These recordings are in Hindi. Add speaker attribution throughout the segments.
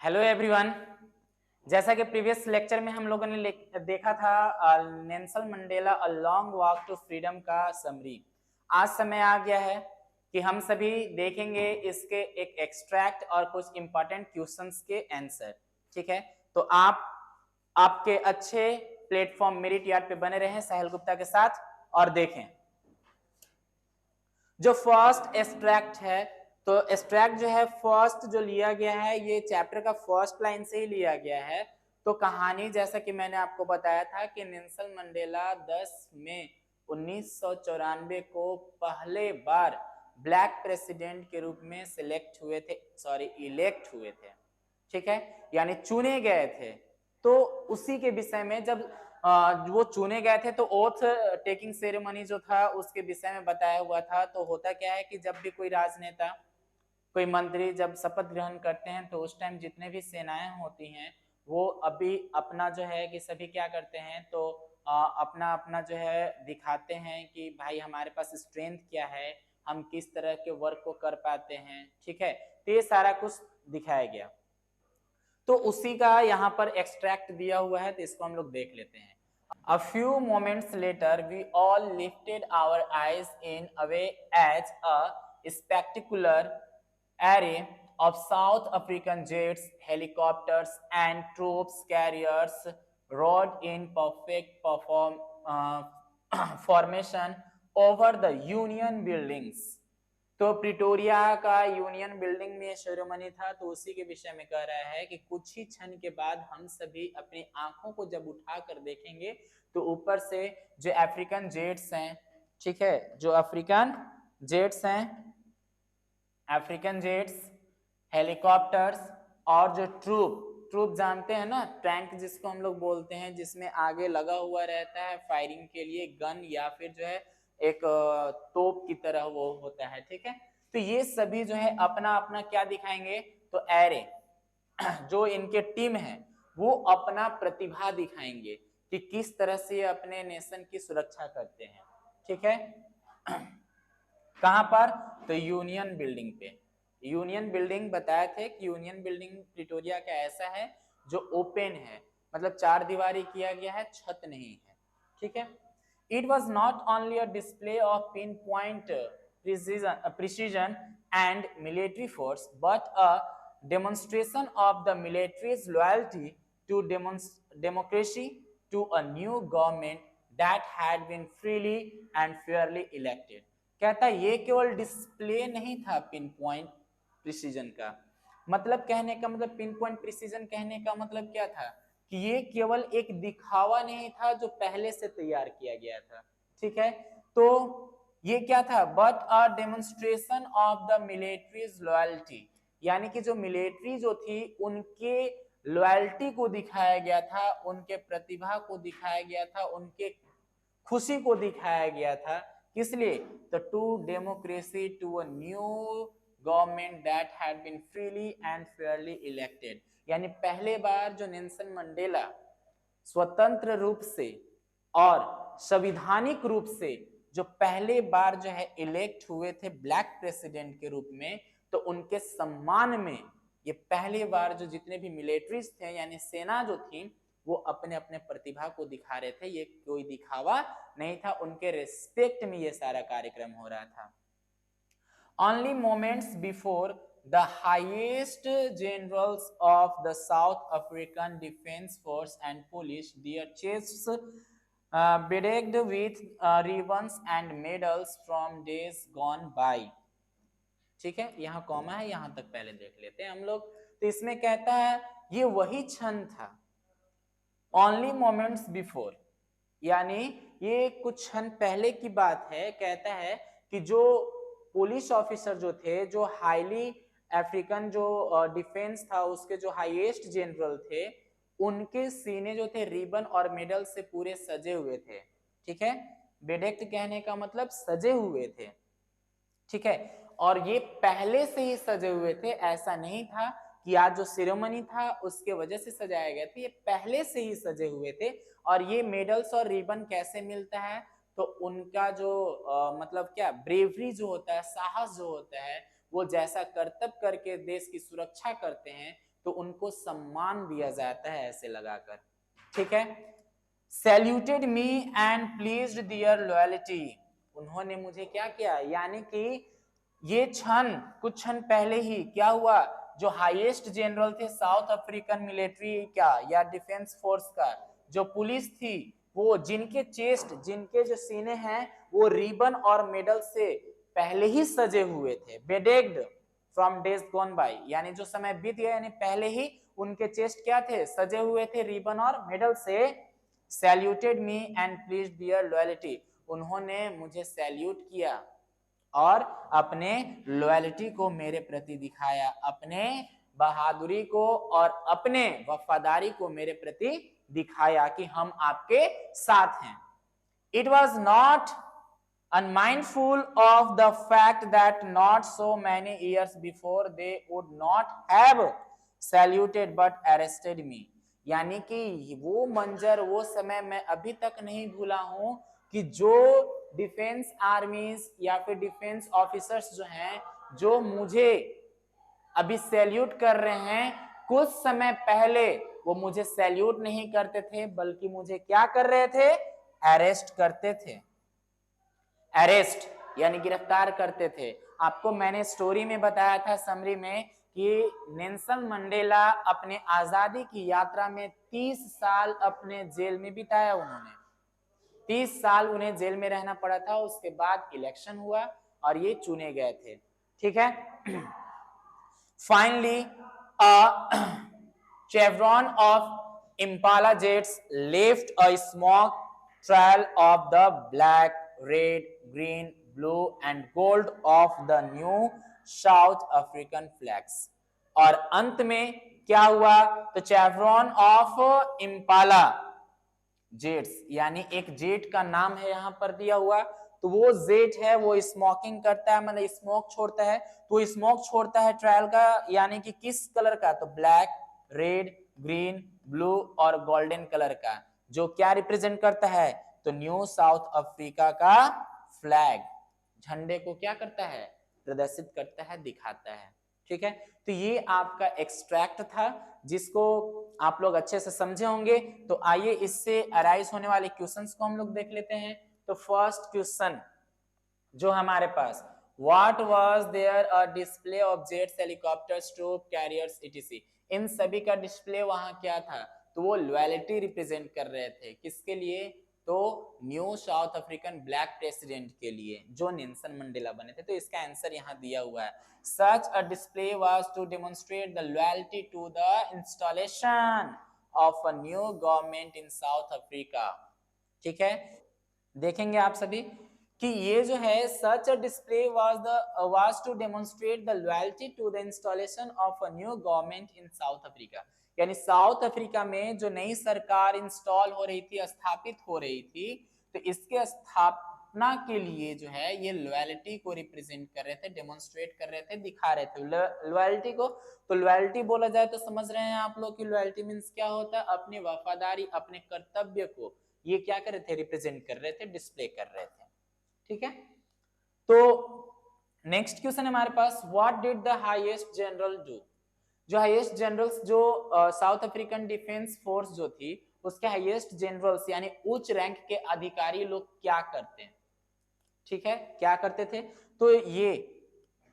Speaker 1: Hello everyone. जैसा कि प्रीवियस लेक्चर में हम लोगों ने देखा था Nelson Mandela a long walk to freedom का समरी। आज समय आ गया है कि हम सभी देखेंगे इसके एक एक्सट्रैक्ट और कुछ इंपॉर्टेंट क्वेश्चंस के आंसर। ठीक है, तो आप आपके अच्छे प्लेटफॉर्म मेरिट यार्ड पे बने रहें साहिल गुप्ता के साथ और देखें। जो फर्स्ट एक्सट्रैक्ट है, तो एक्सट्रैक्ट जो है फर्स्ट जो लिया गया है ये चैप्टर का फर्स्ट लाइन से ही लिया गया है। तो कहानी जैसा कि मैंने आपको बताया था कि नेल्सन मंडेला 10 मई 1994 को पहले बार ब्लैक प्रेसिडेंट के रूप में इलेक्ट हुए थे। ठीक है, यानी चुने गए थे। तो उसी के विषय में जब वो चुने गए थे तो ओथ टेकिंग सेरेमनी जो था उसके विषय में बताया हुआ था। तो होता क्या है कि जब भी कोई राजनेता, कोई मंत्री जब शपथ ग्रहण करते हैं तो उस टाइम जितने भी सेनाएं होती हैं वो अभी अपना जो है कि सभी क्या करते हैं, तो अपना अपना जो है दिखाते हैं कि भाई हमारे पास स्ट्रेंथ क्या है, हम किस तरह के वर्क को कर पाते हैं। ठीक है, तो ये सारा कुछ दिखाया गया। तो उसी का यहाँ पर एक्सट्रैक्ट दिया हुआ है, तो इसको हम लोग देख लेते हैं। A few moments later, we all lifted our eyes in awe as a spectacular array of South African jets, helicopters, and troops carriers rode in perfect formation over the Union buildings. तो प्रिटोरिया का यूनियन बिल्डिंग में सेरेमनी था, तो उसी के विषय में कह रहा है कि कुछ ही क्षण के बाद हम सभी अपनी आंखों को जब उठाकर देखेंगे तो ऊपर से जो अफ्रीकन जेट्स हैं, ठीक है, जो अफ्रीकन जेट्स हैं, अफ्रीकन जेट्स, हेलीकॉप्टर्स और जो ट्रूप जानते हैं ना, टैंक जिसको हम लोग बोलते हैं, जिसमें आगे लगा हुआ रहता है फायरिंग के लिए गन या फिर जो है एक तोप की तरह वो होता है। ठीक है, तो ये सभी जो है अपना अपना क्या दिखाएंगे, तो एरे जो इनके टीम है वो अपना प्रतिभा दिखाएंगे कि किस तरह से अपने नेशन की सुरक्षा करते हैं। ठीक है, कहां पर, तो यूनियन बिल्डिंग पे। यूनियन बिल्डिंग बताए थे कि यूनियन बिल्डिंग प्रिटोरिया का ऐसा है जो ओपन है, मतलब चार दीवारी किया गया है, छत नहीं है। ठीक है, it was not only a display of pinpoint precision and military force, but a demonstration of the military's loyalty to democracy, to a new government that had been freely and fairly elected. कहता है ये केवल डिस्प्ले नहीं था पिन पॉइंट प्रिसीजन का, मतलब कहने का मतलब पिन पॉइंट प्रिसीजन कहने का मतलब क्या था कि ये केवल एक दिखावा नहीं था जो पहले से तैयार किया गया था। ठीक है, तो ये क्या था, but a demonstration of the militaries loyalty, यानी कि जो मिलिट्री जो थी उनके लॉयल्टी को दिखाया गया था, उनके प्रतिभा को दिखाया गया था, उनके खुशी को दिखाया गया था। किस लिए, तो to democracy, to a new government that had been freely and fairly elected, यानी पहले बार जो नेल्सन मंडेला स्वतंत्र रूप से और संविधानिक रूप से जो पहले बार जो है इलेक्ट हुए थे ब्लैक प्रेसिडेंट के रूप में, तो उनके सम्मान में ये पहली बार जो जितने भी मिलिट्रीज थे यानी सेना जो थी वो अपने अपने प्रतिभा को दिखा रहे थे। ये कोई दिखावा नहीं था, उनके रिस्पेक्ट में ये सारा कार्यक्रम हो रहा था। Only moments before, the highest generals of the South African Defence Force and Police, their chests bedecked with ribbons and medals from days gone by. ठीक है, यहाँ कॉमा है, यहाँ तक पहले देख लेते हैं हम लोग। तो इसमें कहता है ये वही क्षण था, ओनली मोमेंट्स बिफोर, यानी ये कुछ क्षण पहले की बात है। कहता है कि जो पुलिस ऑफिसर जो थे, जो हाईली अफ्रीकन जो डिफेंस था उसके जो हाईएस्ट जनरल थे, उनके सीने जो थे रिबन और मेडल से पूरे सजे हुए थे। ठीक है, बेडेक्ट कहने का मतलब सजे हुए थे। ठीक है, और ये पहले से ही सजे हुए थे, ऐसा नहीं था कि आज जो सेरेमनी था उसके वजह से सजाया गया था, ये पहले से ही सजे हुए थे। और ये मेडल्स और रिबन कैसे मिलता है, तो उनका जो मतलब क्या ब्रेवरी जो होता है, साहस जो होता है, वो जैसा करतब करके देश की सुरक्षा करते हैं तो उनको सम्मान दिया जाता है ऐसे लगाकर, ठीक है। Saluted me and pleased their loyalty, उन्होंने मुझे क्या किया, यानी कि ये क्षण कुछ क्षण पहले ही क्या हुआ, जो हाईएस्ट जनरल थे साउथ अफ्रीकन मिलिट्री का या डिफेंस फोर्स का, जो पुलिस थी, वो जिनके चेस्ट, जिनके जो सीने हैं वो रिबन और मेडल से पहले ही सजे हुए थे, बेडेक्ड फ्रॉम डेज गॉन बाय, यानी जो समय बीत गया, यानी पहले ही उनके चेस्ट क्या थे, सजे हुए थे रिबन और मेडल से। Saluted me and pleased their loyalty, उन्होंने मुझे सैल्यूट किया और अपने लॉयल्टी को मेरे प्रति दिखाया, अपने बहादुरी को और अपने वफादारी को मेरे प्रति दिखाया कि हम आपके साथ हैं। It was not unmindful of the fact that not so many years before they would not have saluted but arrested me, यानी कि वो मंजर, वो समय मैं अभी तक नहीं भूला हूं कि जो डिफेंस आर्मीज या फिर डिफेंस ऑफिसर्स जो हैं, जो मुझे अभी सैल्यूट कर रहे हैं, कुछ समय पहले वो मुझे सैल्यूट नहीं करते थे, बल्कि मुझे क्या कर रहे थे, अरेस्ट करते थे। अरेस्ट यानी गिरफ्तार करते थे। आपको मैंने स्टोरी में बताया था, समरी में, कि नेल्सन मंडेला अपने आजादी की यात्रा में 30 साल अपने जेल में बिताया उन्होंने, 30 साल उन्हें जेल में रहना पड़ा था। उसके बाद इलेक्शन हुआ और ये चुने गए थे, ठीक है। Finally a chevron of Impala jets left a smoke trail of the black, red, green, blue and gold of the new South African flags। और अंत में क्या हुआ, तो चेवरॉन ऑफ इम्पाला जेट्स, यानी एक जेट का नाम है यहां पर दिया हुआ, तो वो जेट है वो स्मोकिंग करता है, मतलब स्मोक छोड़ता है, तो स्मोक छोड़ता है ट्रायल का, यानी कि किस कलर का, तो ब्लैक, रेड, ग्रीन, ब्लू और गोल्डन कलर का, जो क्या रिप्रेजेंट करता है, तो न्यू साउथ अफ्रीका का फ्लैग, झंडे को क्या करता है, प्रदर्शित करता है, दिखाता है, ठीक है। तो ये आपका एक्सट्रैक्ट था, जिसको आप लोग अच्छे से समझे होंगे। तो आइए इससे अराइज होने वाले क्वेश्चंस को हम लोग देख लेते हैं। तो फर्स्ट क्वेश्चन जो हमारे पास, what was there a display of jets, helicopters, troop carriers etc, इन सभी का डिस्प्ले वहां क्या था, तो वो लॉयल्टी रिप्रेजेंट कर रहे थे, किसके लिए, तो new south African black president के लिए, जो नेल्सन मंडेला बने थे। तो इसका आंसर यहाँ दिया हुआ है, such a display was to demonstrate the loyalty to the installation of a new government in South Africa, ठीक है। देखेंगे आप सभी कि ये जो है such a display was to demonstrate the loyalty to the installation of a new government in South Africa, यानी साउथ अफ्रीका में जो नई सरकार इंस्टॉल हो रही थी, स्थापित हो रही थी, तो इसके स्थापना के लिए जो है ये लॉयल्टी को रिप्रेजेंट कर रहे थे, डेमोन्स्ट्रेट कर रहे थे, दिखा रहे थे लॉयल्टी को। तो लॉयल्टी बोला जाए तो समझ रहे हैं आप लोग कि लॉयल्टी मींस क्या होता है, अपनी वफादारी, अपने कर्तव्य को ये क्या कर रहे थे, रिप्रेजेंट कर रहे थे, डिस्प्ले कर रहे थे, ठीक है। तो नेक्स्ट क्वेश्चन हमारे पास, what did the highest general do, जो हाईएस्ट जनरल्स, जो साउथ अफ्रीकन डिफेंस फोर्स जो थी, उसके हाईएस्ट जनरल्स यानी उच्च रैंक के अधिकारी लोग क्या करते हैं, ठीक है, क्या करते थे, तो ये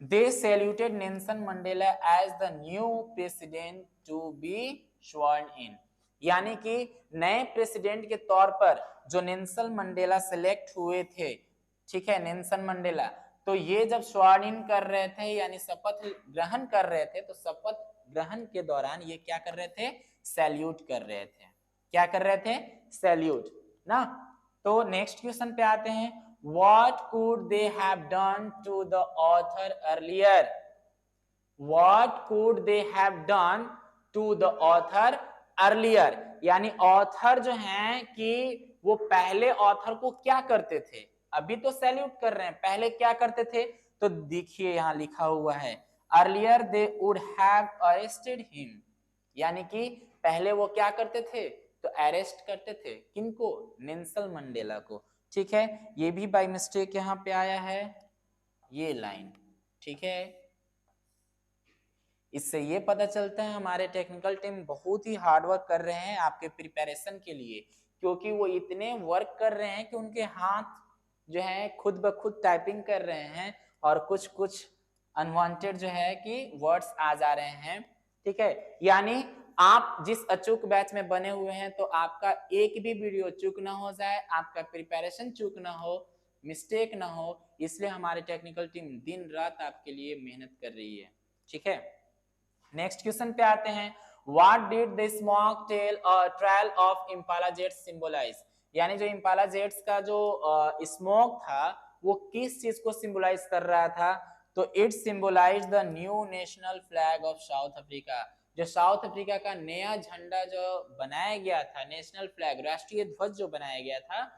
Speaker 1: they saluted Nelson Mandela as the new president to be sworn in, यानी कि नए प्रेसिडेंट के तौर पर जो नेल्सन मंडेला सिलेक्ट हुए थे, ठीक है, नेल्सन मंडेला, तो ये जब स्वर्न इन कर रहे थे यानी शपथ ग्रहण कर रहे थे, तो शपथ ग्रहण के दौरान ये क्या कर रहे थे, सैल्यूट कर रहे थे, क्या कर रहे थे, सैल्यूट ना। तो नेक्स्ट क्वेश्चन पे आते हैं, what could they have done to the author earlier, what could they have done to the author earlier, यानी ऑथर जो हैं कि वो पहले ऑथर को क्या करते थे, अभी तो सैल्यूट कर रहे हैं, पहले क्या करते थे, तो देखिए यहां लिखा हुआ है, earlier they would have arrested him, यानी कि पहले वो क्या करते थे, तो अरेस्ट करते थे, किनको, नेल्सन मंडेला को, ठीक है। ये भी बाय मिस्टेक यहाँ पे आया है ये लाइन, ठीक है। इससे ये पता चलता है हमारे टेक्निकल टीम बहुत ही हार्ड वर्क कर रहे हैं आपके प्रिपरेशन के लिए, क्योंकि वो इतने वर्क कर रहे हैं कि उनके हाथ जो है खुद ब खुद टाइपिंग कर रहे हैं और कुछ कुछ अनवांटेड जो है कि वर्ड्स आ जा रहे हैं। ठीक है, यानी आप जिस अचूक बैच में बने हुए हैं तो आपका एक भी वीडियो चूक ना हो जाए, आपका प्रिपरेशन चूक ना हो, मिस्टेक ना हो, इसलिए हमारी टेक्निकल टीम दिन रात आपके लिए मेहनत कर रही है। ठीक है, नेक्स्ट क्वेश्चन पे आते हैं। What did the smoke tail trail of Impala jets symbolise, यानी जो इम्पाला जेट्स का जो स्मोक था वो किस चीज को सिंबलाइज कर रहा था? तो it symbolise the new national flag of South Africa. जो साउथ अफ्रीका का नया झंडा जो बनाया गया था, नेशनल फ्लैग, राष्ट्रीय ध्वज जो बनाया गया था,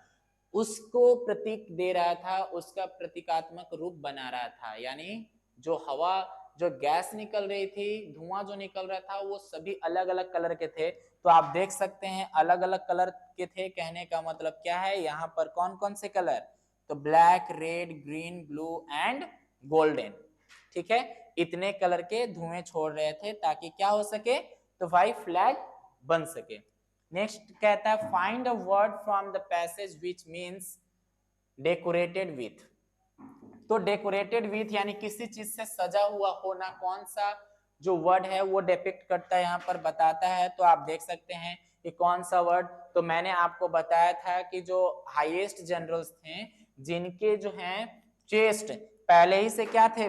Speaker 1: उसको प्रतीक दे रहा था, उसका प्रतीकात्मक रूप बना रहा था। यानी जो हवा, जो गैस निकल रही थी, धुआं जो निकल रहा था, वो सभी अलग अलग कलर के थे। तो आप देख सकते हैं अलग अलग कलर के थे, कहने का मतलब क्या है, यहाँ पर कौन कौन से कलर? तो black, red, green, blue and golden. ठीक है, इतने कलर के धुएं छोड़ रहे थे ताकि क्या हो सके, तो भाई फ्लैग बन सके। नेक्स्ट कहता है find a word from the passage which means decorated with. तो डेकोरेटेड विथ यानी किसी चीज से सजा हुआ होना, कौन सा जो वर्ड है वो डिपिक्ट करता है, यहाँ पर बताता है। तो आप देख सकते हैं कि कौन सा वर्ड, तो मैंने आपको बताया था कि जो हाईएस्ट जनरल्स थे जिनके जो हैं चेस्ट पहले ही से क्या थे,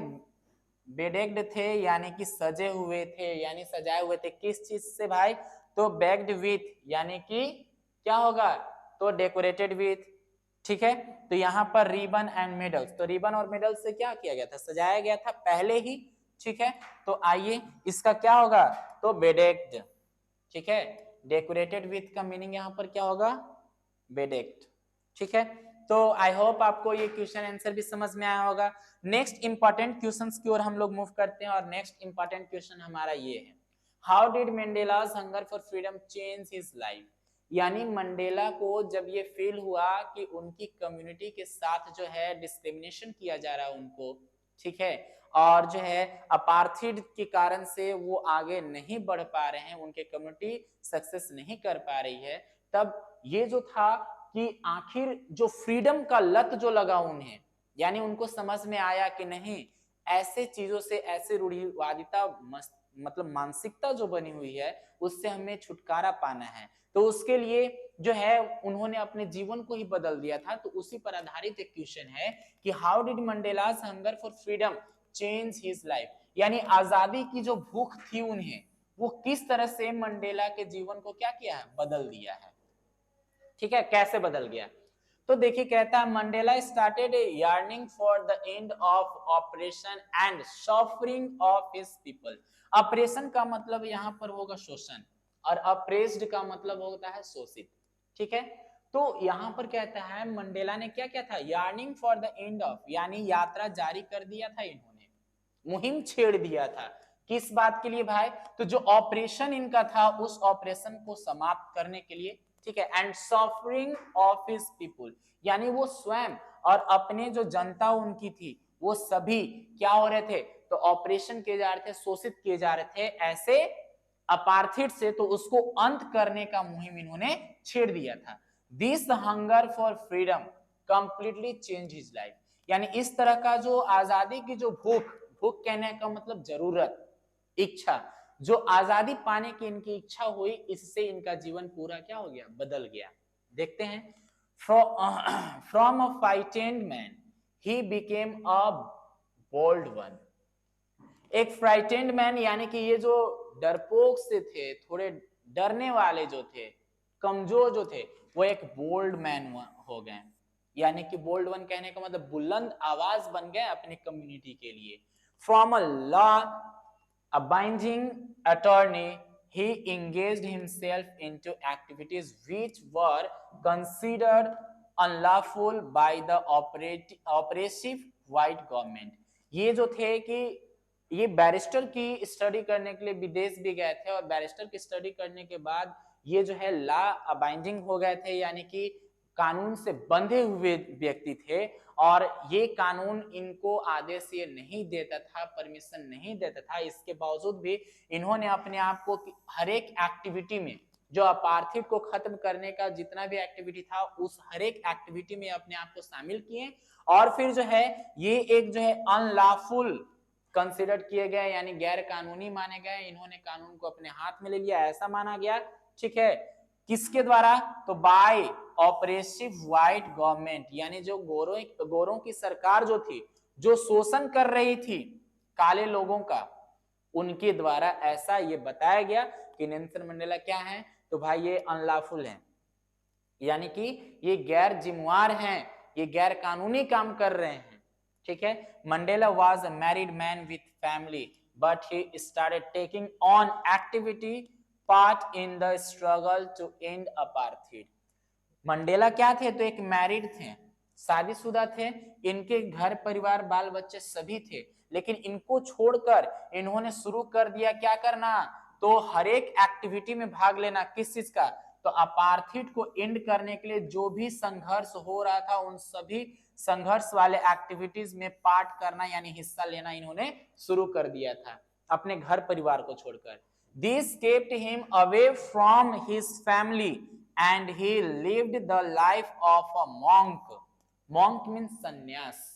Speaker 1: बेडेक्ड थे, यानी कि सजे हुए थे, यानी सजाए हुए थे। किस चीज से भाई? तो बैग्ड विथ, यानी कि क्या होगा, तो डेकोरेटेड विथ। ठीक है, तो यहाँ पर रिबन एंड मेडल्स, तो रिबन और मेडल से क्या किया गया था, सजाया गया था पहले ही। ठीक है, तो आइए इसका क्या होगा, तो बेडेक्ड। ठीक है, डेकोरेटेड विथ का मीनिंग यहाँ पर क्या होगा, बेडेक्ड। ठीक है, तो आई होप आपको ये क्वेश्चन आंसर भी समझ में आया होगा। नेक्स्ट इंपॉर्टेंट क्वेश्चंस की ओर हम लोग मूव करते हैं और नेक्स्ट इंपॉर्टेंट क्वेश्चन हमारा ये है, how did Mandela's hunger for freedom change his life. यानी मंडेला को जब ये फील हुआ कि उनकी कम्युनिटी के साथ जो है डिस्क्रिमिनेशन किया जा रहा है उनको, ठीक है, और जो है अपार्थिड के कारण से वो आगे नहीं बढ़ पा रहे हैं, उनके कम्युनिटी सक्सेस नहीं कर पा रही है, तब ये जो था कि आखिर जो फ्रीडम का लत जो लगा उन्हें, यानी उनको समझ में आया कि नहीं, ऐसे चीजों से, ऐसे रूढ़िवादिता मतलब मानसिकता जो बनी हुई है उससे हमें छुटकारा पाना है। तो उसके लिए जो है उन्होंने अपने जीवन को ही बदल दिया था। तो उसी पर आधारित एक क्वेश्चन है कि how did Mandela's hunger for freedom change his life, यानी आजादी की जो भूख थी उन्हें, वो किस तरह से मंडेला के जीवन को क्या किया है, बदल दिया है। ठीक है, कैसे बदल गया, तो देखिए कहता है Mandela started yearning for the end of oppression and suffering of his people. Oppression का मतलब यहाँ पर होगा शोषण, और अप्रेस्ड का मतलब होता है शोषित। ठीक है, तो यहाँ पर कहता है मंडेला ने क्या किया था, यार्निंग फॉर द एंड ऑफ, यानी यात्रा जारी कर दिया था इन्होंने, मुहिम छेड़ दिया था। किस बात के लिए भाई, तो जो ऑपरेशन इनका था उस ऑपरेशन को समाप्त करने के लिए। ठीक है, and suffering of his people, यानी वो स्वयं और अपने जो जनता उनकी थी वो सभी क्या हो रहे थे, तो ऑपरेशन किए जा रहे थे, शोषित किए जा रहे थे ऐसे अपार्थिड से, तो उसको अंत करने का मुहिम इन्होंने छेड़ दिया था। This hunger for freedom completely change his life, यानी इस तरह का जो आजादी की जो भूख, भूख कहने का मतलब जरूरत, इच्छा, जो आजादी पाने की इनकी इच्छा हुई, इससे इनका जीवन पूरा क्या हो गया, बदल गया। देखते हैं, from a frightened man he became a bold one. एक फ्राइटेंड मैन, यानी कि ये जो डरपोक से थे, थोड़े डरने वाले जो थे, कमजोर जो थे, वो एक बोल्ड मैन हो गए। यानी कि बोल्ड वन कहने का मतलब बुलंद आवाज बन गए अपनी कम्युनिटी के लिए। From a law abiding attorney, he engaged himself into activities which were considered unlawful by the oppressive white government। ये जो थे कि ये बैरिस्टर की स्टडी करने के लिए विदेश भी गए थे, और बैरिस्टर की स्टडी करने के बाद ये जो है लॉ अबाइंडिंग हो गए थे, यानी कि कानून से बंधे हुए व्यक्ति थे और ये कानून इनको आदेश ये नहीं देता था, परमिशन नहीं देता था। इसके बावजूद भी इन्होंने अपने आप को हर एक एक्टिविटी में, जो अपार्थिव को खत्म करने का जितना भी एक्टिविटी था, उस हर एक एक्टिविटी में अपने आप को शामिल किए और फिर जो है ये एक जो है अनलॉफुल कंसिडर किए गए, यानी गैर कानूनी माने गए। इन्होंने कानून को अपने हाथ में ले लिया, ऐसा माना गया। ठीक है, किसके द्वारा? तो बाय ऑपरेसिव व्हाइट गवर्नमेंट, यानी जो गोरों की सरकार जो थी, जो शोषण कर रही थी काले लोगों का, उनके द्वारा ऐसा ये बताया गया कि नेल्सन मंडेला क्या है, तो भाई ये अनलॉफुल है, यानी कि ये गैर जिम्मेवार हैं, ये गैर कानूनी काम कर रहे हैं। ठीक है, Mandela was a married man with family but he started taking on activity part in the struggle to end apartheid. Mandela क्या थे? तो एक मैरिड थे, शादीशुदा थे, इनके घर परिवार बाल बच्चे सभी थे, लेकिन इनको छोड़कर इन्होंने शुरू कर दिया क्या करना? तो हर एक एक्टिविटी में भाग लेना। किस चीज का? तो अपार्थाइड को एंड करने के लिए जो भी संघर्ष हो रहा था, उन सभी संघर्ष वाले एक्टिविटीज में पार्ट करना यानी हिस्सा लेना इन्होंने शुरू कर दिया था अपने घर परिवार को छोड़कर। This kept him away from his family and he lived the life of a monk. Monk means संन्यास।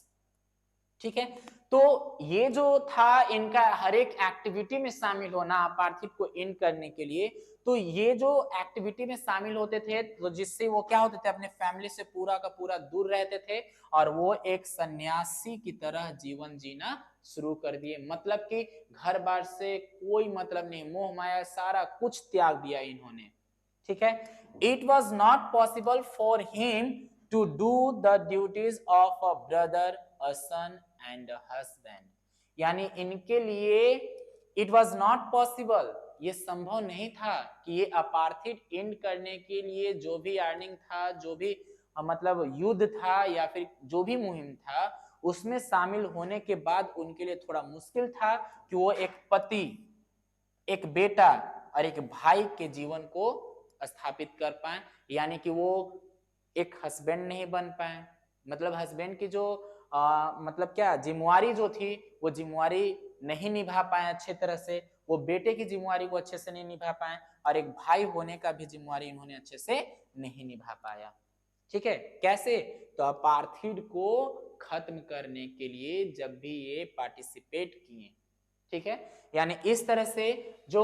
Speaker 1: ठीक है, तो ये जो था इनका हर एक एक्टिविटी में शामिल होना अपार्थिव को एंड करने के लिए, तो ये जो एक्टिविटी में शामिल होते थे, तो जिससे वो क्या होते थे, अपने फैमिली से पूरा का पूरा दूर रहते थे और वो एक सन्यासी की तरह जीवन जीना शुरू कर दिए। मतलब कि घर बार से कोई मतलब नहीं, मोह माया सारा कुछ त्याग दिया इन्होंने। ठीक है, it was not possible for him to do the duties of a brother, a son and a husband, यानी इनके लिए इट वॉज नॉट पॉसिबल, ये संभव नहीं था कि ये अपार्थिव एंड करने के लिए जो भी अर्निंग था, जो भी मतलब युद्ध था या फिर जो भी मुहिम था, उसमें शामिल होने के बाद उनके लिए थोड़ा मुश्किल था कि वो एक पति, एक बेटा और एक भाई के जीवन को स्थापित कर पाए, यानी कि वो एक हस्बैंड नहीं बन पाए। मतलब हस्बैंड की जो मतलब क्या जिम्मेवारी जो थी, वो जिम्मेवारी नहीं निभा पाए अच्छे तरह से, वो बेटे की जिम्मेवारी को अच्छे से नहीं निभा पाए और एक भाई होने का भी जिम्मेवारी इन्होंने अच्छे से नहीं निभा पाया। ठीक है, कैसे? तो अपार्थिव को खत्म करने के लिए जब भी ये पार्टिसिपेट किए। ठीक है, यानी इस तरह से जो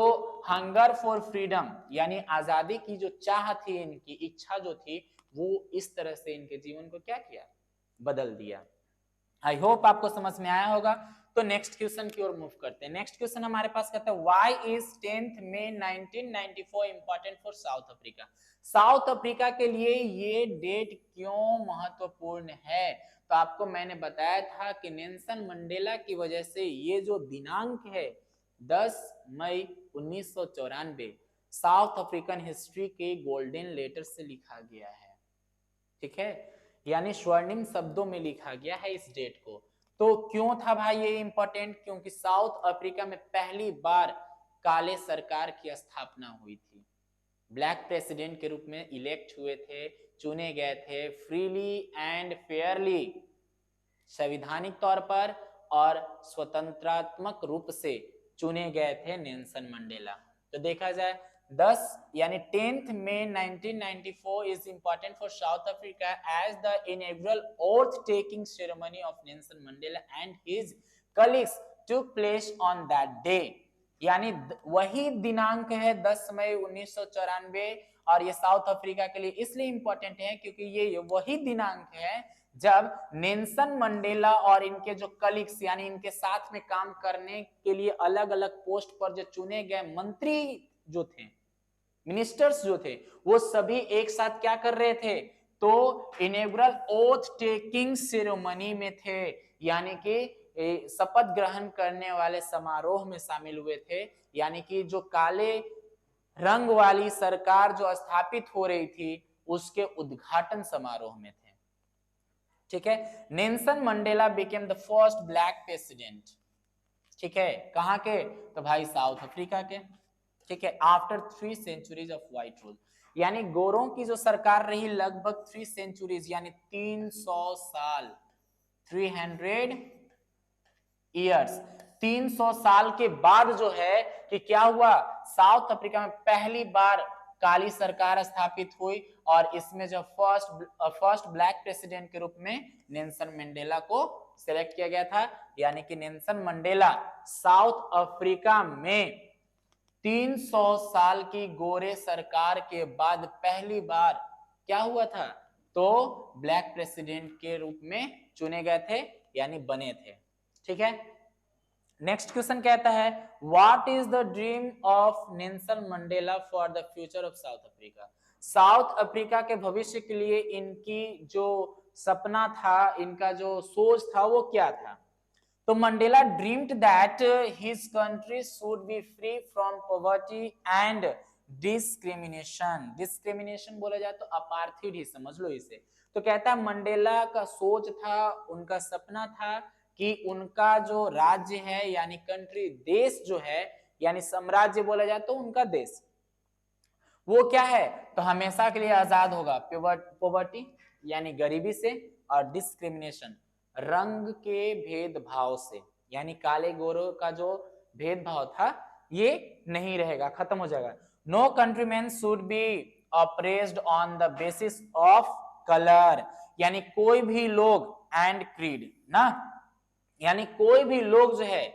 Speaker 1: हंगर फॉर फ्रीडम यानी आजादी की जो चाह थी, इनकी इच्छा जो थी, वो इस तरह से इनके जीवन को क्या किया? बदल दिया। आई होप आपको समझ में आया होगा। तो नेक्स्ट क्वेश्चन की ओर मूव करते हैं। नेक्स्ट क्वेश्चन हमारे पास कहता है why is 10th May 1994 important for South Africa. South Africa के लिए ये डेट क्यों महत्वपूर्ण है? तो आपको मैंने बताया था कि नेल्सन मंडेला की वजह से ये जो दिनांक है 10 मई 1994 साउथ अफ्रीकन हिस्ट्री के गोल्डन लेटर से लिखा गया है। ठीक है, यानी स्वर्णिम शब्दों में लिखा गया है इस डेट को। तो क्यों था भाई ये इंपॉर्टेंट? क्योंकि साउथ अफ्रीका में पहली बार काले सरकार की स्थापना हुई थी, ब्लैक प्रेसिडेंट के रूप में इलेक्ट हुए थे, चुने गए थे फ्रीली एंड फेयरली, संवैधानिक तौर पर और स्वतंत्रात्मक रूप से चुने गए थे नेल्सन मंडेला। तो देखा जाए 10 यानी 10th May 1994 is important for South Africa as the inaugural oath taking ceremony of Nelson Mandela and his colleagues took place on that day। यानी वही दिनांक है 10 मई 1994 और ये साउथ अफ्रीका के लिए इसलिए इंपॉर्टेंट है क्योंकि ये वही दिनांक है जब नेल्सन मंडेला और इनके जो कलीग्स यानी इनके साथ में काम करने के लिए अलग अलग पोस्ट पर जो चुने गए मंत्री जो थे, मिनिस्टर्स जो थे, वो सभी एक साथ क्या कर रहे थे? तो इनॉग्रल ओथ टेकिंग सेरेमनी में थे, यानी कि शपथ ग्रहण करने वाले समारोह में शामिल हुए थे। यानी कि जो काले रंग वाली सरकार जो स्थापित हो रही थी उसके उद्घाटन समारोह में थे। ठीक है, Nelson Mandela became the first black president. ठीक है, कहां के? तो भाई साउथ अफ्रीका के। ठीक है, after 3 centuries of white rule, यानी गोरों की जो सरकार रही लगभग 3 सेंचुरीज यानी 300 साल, 300 ईयर्स, 300 साल के बाद जो है कि क्या हुआ, साउथ अफ्रीका में पहली बार काली सरकार स्थापित हुई और इसमें जो फर्स्ट ब्लैक प्रेसिडेंट के रूप में नेल्सन मंडेला को सिलेक्ट किया गया था। यानी कि नेल्सन मंडेला साउथ अफ्रीका में 300 साल की गोरे सरकार के बाद पहली बार क्या हुआ था, तो ब्लैक प्रेसिडेंट के रूप में चुने गए थे यानी बने थे। ठीक है, नेक्स्ट क्वेश्चन कहता है what is the dream of Nelson Mandela for the future of South Africa. South Africa के भविष्य के लिए इनकी जो सपना था, इनका जो सोच था वो क्या था। तो Mandela dreamed that his country should be free from poverty and discrimination. Discrimination बोला जाए तो अपार्थिड ही समझ लो इसे। तो कहता है मंडेला का सोच था, उनका सपना था कि उनका जो राज्य है यानी कंट्री, देश जो है यानी साम्राज्य बोला जाए तो उनका देश, वो क्या है, तो हमेशा के लिए आजाद होगा पॉवर्टी यानी गरीबी से, और डिस्क्रिमिनेशन रंग के भेदभाव से, यानी काले गोरों का जो भेदभाव था ये नहीं रहेगा, खत्म हो जाएगा। No countryman should be oppressed on the basis of colour, यानी कोई भी लोग एंड क्रीड ना, यानी कोई भी लोग जो है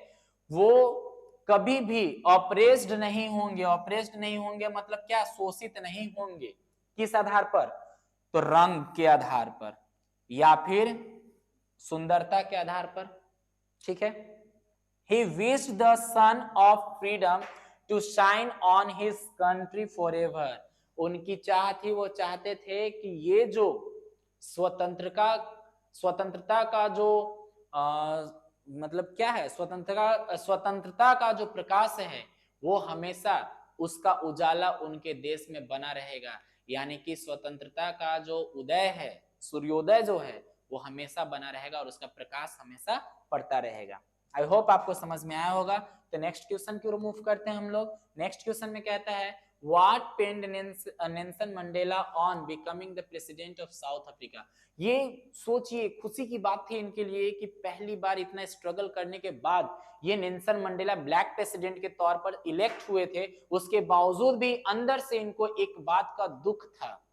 Speaker 1: वो कभी भी ऑपरेस्ड नहीं होंगे। ऑपरेस्ड नहीं होंगे मतलब क्या, शोषित नहीं होंगे। किस आधार पर, तो रंग के आधार पर या फिर सुंदरता के आधार पर। ठीक है, he wished the sun of freedom to shine on his country forever। उनकी चाह थी, वो चाहते थे कि ये जो स्वतंत्रता का जो मतलब क्या है, स्वतंत्रता का जो प्रकाश है वो हमेशा उसका उजाला उनके देश में बना रहेगा। यानी कि स्वतंत्रता का जो उदय है, सूर्योदय जो है वो हमेशा बना रहेगा और उसका प्रकाश हमेशा पड़ता रहेगा। आई होप आपको समझ में आया होगा। तो नेक्स्ट क्वेश्चन की ओर मूव करते हैं हम लोग। नेक्स्ट क्वेश्चन में कहता है what pained Nelson Mandela on becoming the president of South Africa. ये सोचिए खुशी की बात थी इनके लिए कि पहली बार इतना स्ट्रगल करने के बाद ये नेल्सन मंडेला ब्लैक प्रेसिडेंट के तौर पर इलेक्ट हुए थे, उसके बावजूद भी अंदर से इनको एक बात का दुख था,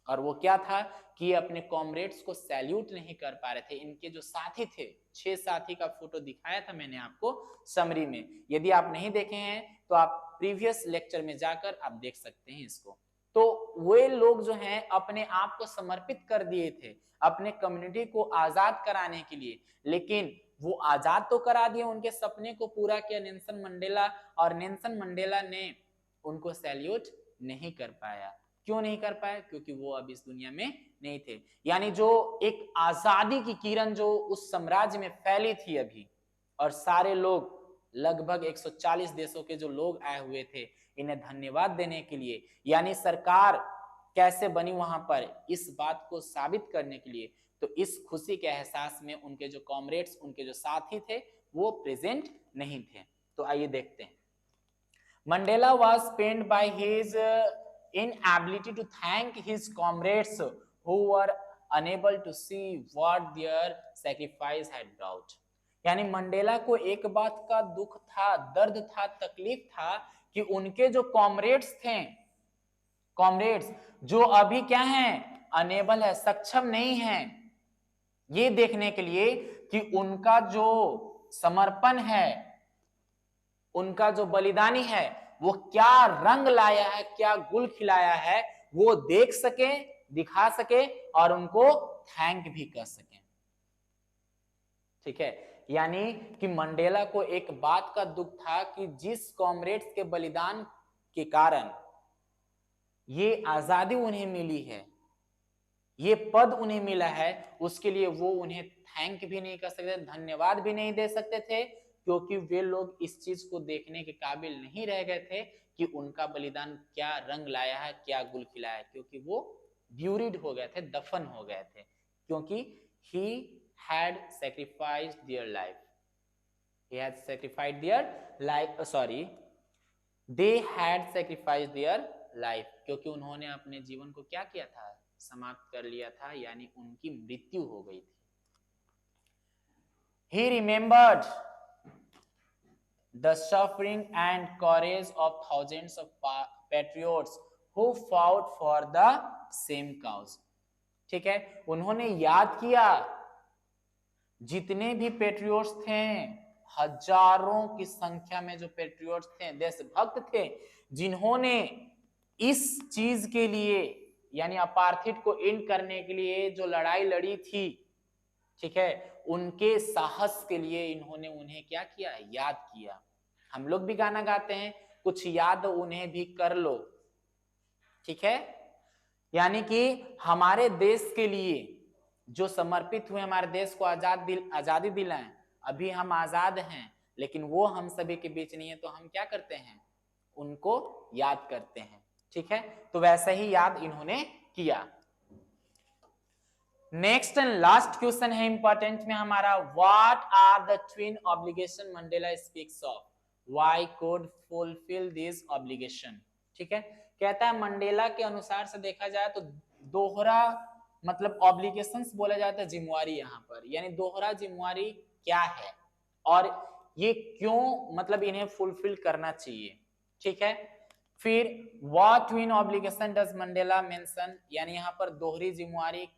Speaker 1: और वो क्या था कि अपने कॉमरेड्स को सैल्यूट नहीं कर पा रहे थे। इनके जो साथी थे, 6 साथी का फोटो दिखाया था मैंने आपको समरी में, यदि आप नहीं देखे हैं तो आप प्रीवियस लेक्चर में जाकर आप देख सकते हैं इसको। तो वे लोग जो हैं अपने आप को समर्पित कर दिए थे अपने कम्युनिटी को आजाद कराने के लिए, लेकिन वो आजाद तो करा दिए, उनके सपने को पूरा किया नेल्सन मंडेला, और नेल्सन मंडेला ने उनको सैल्यूट नहीं कर पाया। क्यों नहीं कर पाए, क्योंकि वो अब इस दुनिया में नहीं थे। यानी जो एक आजादी की किरण जो उस साम्राज्य में फैली थी अभी, और सारे लोग लगभग 140 देशों के जो लोग आए हुए थे इन्हें धन्यवाद देने के लिए, यानी सरकार कैसे बनी वहां पर इस बात को साबित करने के लिए, तो इस खुशी के एहसास में उनके जो कॉमरेड्स, उनके जो साथी थे वो प्रेजेंट नहीं थे। तो आइए देखते हैं। Mandela was pained by his inability to thank his comrades who were unable to see what their sacrifice had brought। यानी मंडेला को एक बात का दुख था, दर्द था, तकलीफ था कि उनके जो कॉमरेड्स थे, कॉमरेड्स जो अभी क्या हैं, अनेबल है, सक्षम नहीं है ये देखने के लिए कि उनका जो समर्पण है, उनका जो बलिदानी है वो क्या रंग लाया है, क्या गुल खिलाया है, वो देख सके, दिखा सके और उनको थैंक भी कर सके। ठीक है, यानी कि मंडेला को एक बात का दुख था कि जिस कॉमरेड्स के बलिदान के कारण ये आजादी उन्हें मिली है, ये पद उन्हें मिला है, उसके लिए वो उन्हें थैंक भी नहीं कर सकते, धन्यवाद भी नहीं दे सकते थे, क्योंकि वे लोग इस चीज को देखने के काबिल नहीं रह गए थे कि उनका बलिदान क्या रंग लाया है, क्या गुल खिलाया है, क्योंकि वो ब्यूरिड हो गए थे, दफन हो गए थे, क्योंकि he had sacrificed their life, he had sacrificed their life, sorry, they had sacrifice their life, क्योंकि उन्होंने अपने जीवन को क्या किया था, समाप्त कर लिया था, यानी उनकी मृत्यु हो गई थी। He remembered the suffering and courage of thousands of patriots who fought for the same cause। ठीक है, उन्होंने याद किया जितने भी पेट्रियोट्स थे, हजारों की संख्या में जो पेट्रियोट्स थे, देशभक्त थे, जिन्होंने इस चीज के लिए यानी अपार्थिड को एंड करने के लिए जो लड़ाई लड़ी थी, ठीक है, उनके साहस के लिए इन्होंने उन्हें क्या किया, याद किया। हम लोग भी गाना गाते हैं, कुछ याद उन्हें भी कर लो, ठीक है, यानी कि हमारे देश के लिए जो समर्पित हुए, हमारे देश को आजादी दिलाएं, अभी हम आजाद हैं, लेकिन वो हम सभी के बीच नहीं है, तो हम क्या करते हैं, उनको याद करते हैं, ठीक है। तो वैसे ही याद इन्होंने किया। नेक्स्ट एंड लास्ट क्वेश्चन है इंपॉर्टेंट में हमारा, what are the twin obligation Mandela speaks of, why could fulfil this obligation. ठीक है, कहता है मंडेला के अनुसार से देखा जाए तो दोहरा मतलब ऑब्लिगेशंस बोला जाता है जिम्मेवारी, यहाँ पर यानी दोहरा जिम्मेवारी क्या है और ये क्यों मतलब इन्हें फुलफिल करना चाहिए। ठीक है, फिर what twin obligation does Mandela mention, यानी यहाँ पर दोहरी जिम्मेवारी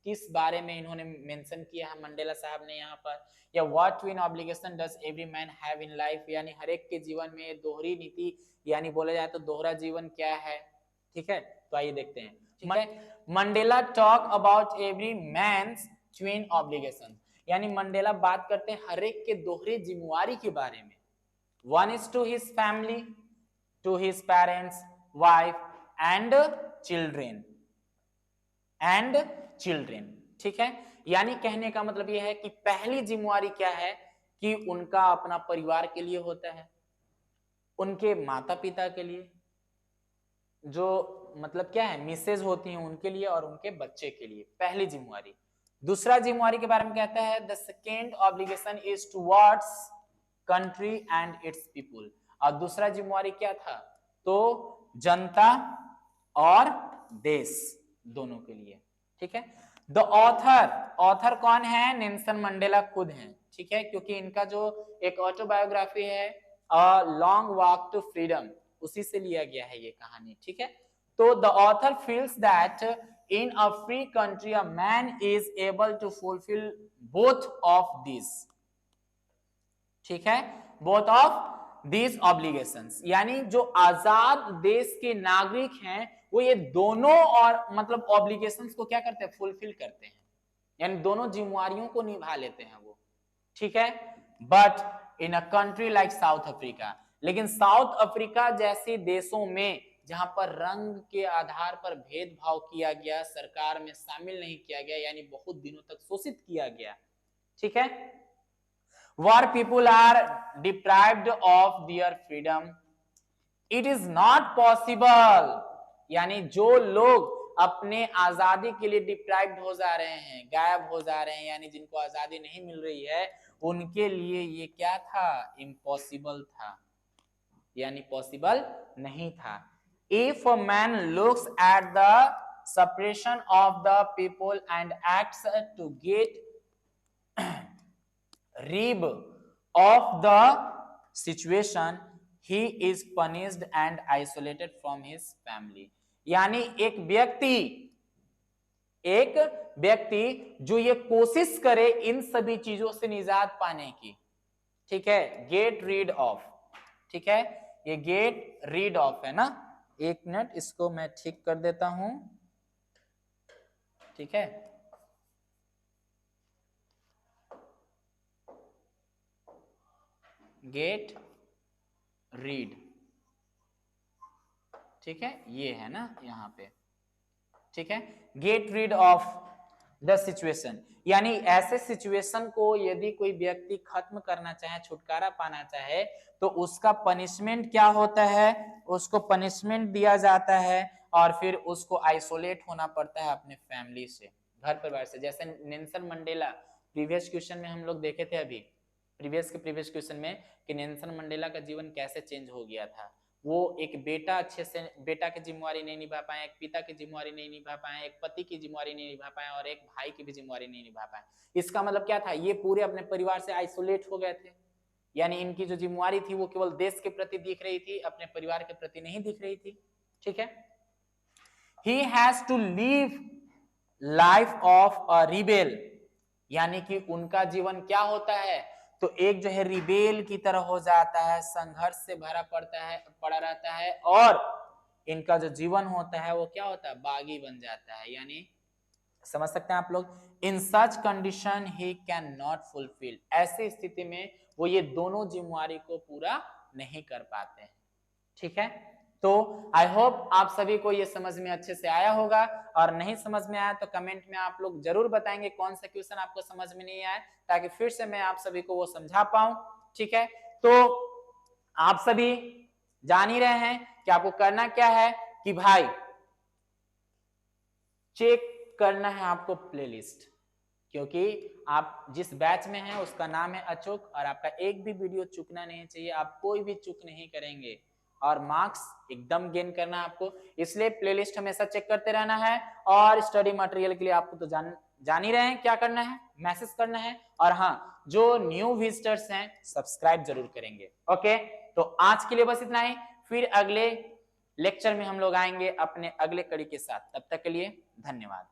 Speaker 1: किस बारे में इन्होंने मेंशन किया है मंडेला साहब ने यहाँ पर, या what twin obligation does every man have in life, यानी हर एक के जीवन में दोहरी नीति यानी बोला जाए तो दोहरा जीवन क्या है। ठीक है, तो आइए देखते हैं। Mandela talk about every man's twin obligation, यानी मंडेला बात करते हैं हर एक के दोहरे जिम्मेवारी के बारे में। One is to his family, to his parents, wife and children. ठीक है, यानी कहने का मतलब यह है कि पहली जिम्मेवारी क्या है कि उनका अपना परिवार के लिए होता है, उनके माता पिता के लिए, जो मतलब क्या है मिसेज होती हैं उनके लिए, और उनके बच्चे के लिए, पहली जिम्मेवारी। दूसरा जिम्मेवारी के बारे में कहता है the second obligation is towards country and it's people, और दूसरा जिम्मेवारी क्या था, तो जनता और देश दोनों के लिए। ठीक है, द ऑथर कौन है, नेल्सन मंडेला खुद हैं। ठीक है, क्योंकि इनका जो एक ऑटोबायोग्राफी है a long walk to freedom, उसी से लिया गया है ये कहानी। ठीक है, तो the author feels that in a free country a man is able to fulfil both of this. ठीक है, बोथ ऑफ दिस ऑब्लिगेशंस, यानी जो आजाद देश के नागरिक हैं वो ये दोनों और मतलब ऑब्लिगेशंस को क्या करते हैं, फुलफिल करते हैं, यानी दोनों जिम्मेवारियों को निभा लेते हैं वो। ठीक है, but in a country like south Africa, लेकिन साउथ अफ्रीका जैसे देशों में जहां पर रंग के आधार पर भेदभाव किया गया, सरकार में शामिल नहीं किया गया, यानी बहुत दिनों तक शोषित किया गया। ठीक है, where people are deprived of their freedom, it is not possible, यानी जो लोग अपने आजादी के लिए डिप्राइव्ड हो जा रहे हैं, गायब हो जा रहे हैं, यानी जिनको आजादी नहीं मिल रही है, उनके लिए ये क्या था, इम्पॉसिबल था, यानी पॉसिबल नहीं था। If a man looks at the suppression of the people and acts to get rid of the situation, he is punished and isolated from his family, यानी एक व्यक्ति जो ये कोशिश करे इन सभी चीजों से निजात पाने की, ठीक है, गेट रीड ऑफ, ठीक है, ये गेट रीड ऑफ है ना, एक मिनट इसको मैं ठीक कर देता हूं। ठीक है, गेट रीड, ठीक है, ये है ना यहां पे। ठीक है, get rid of the situation, यानी ऐसे सिचुएशन को यदि कोई व्यक्ति खत्म करना चाहे, छुटकारा पाना चाहे, तो उसका पनिशमेंट क्या होता है, उसको पनिशमेंट दिया जाता है और फिर उसको आइसोलेट होना पड़ता है अपने फैमिली से, घर परिवार से। जैसे नेल्सन मंडेला, प्रीवियस क्वेश्चन में हम लोग देखे थे अभी प्रीवियस क्वेश्चन में कि नेल्सन मंडेला का जीवन कैसे चेंज हो गया था, वो एक बेटा अच्छे से बेटा की जिम्मेवारी नहीं निभा पाए, एक पिता की जिम्मेवारी नहीं निभा पाए, एक पति की जिम्मेवारी नहीं निभा पाए और एक भाई की भी जिम्मेवारी नहीं निभा पाए। इसका मतलब क्या था, ये पूरे अपने परिवार से आइसोलेट हो गए थे, यानी इनकी जो जिम्मेवारी थी वो केवल देश के प्रति दिख रही थी, अपने परिवार के प्रति नहीं दिख रही थी। ठीक है, he has to live life of a rebel, यानी कि उनका जीवन क्या होता है, तो एक जो है रिबेल की तरह हो जाता है, संघर्ष से भरा पड़ा रहता है, और इनका जो जीवन होता है वो क्या होता है, बागी बन जाता है। यानी समझ सकते हैं आप लोग, in such condition he can not fulfil, ऐसी स्थिति में वो ये दोनों जिम्मेवारी को पूरा नहीं कर पाते हैं। ठीक है, तो आई होप आप सभी को ये समझ में अच्छे से आया होगा, और नहीं समझ में आया तो कमेंट में आप लोग जरूर बताएंगे कौन सा क्वेश्चन आपको समझ में नहीं आया, ताकि फिर से मैं आप सभी को वो समझा पाऊं। ठीक है, तो आप सभी जान ही रहे हैं कि आपको करना क्या है कि भाई चेक करना है आपको प्लेलिस्ट, क्योंकि आप जिस बैच में हैं उसका नाम है अचूक, और आपका एक भी वीडियो चूकना नहीं चाहिए, आप कोई भी चूक नहीं करेंगे और मार्क्स एकदम गेन करना है आपको। इसलिए प्लेलिस्ट हमेशा चेक करते रहना है, और स्टडी मटेरियल के लिए आपको तो जान ही रहे हैं क्या करना है, मैसेज करना है, और हाँ जो न्यू विजिटर्स हैं सब्सक्राइब जरूर करेंगे। ओके, तो आज के लिए बस इतना ही, फिर अगले लेक्चर में हम लोग आएंगे अपने अगले कड़ी के साथ, तब तक के लिए धन्यवाद।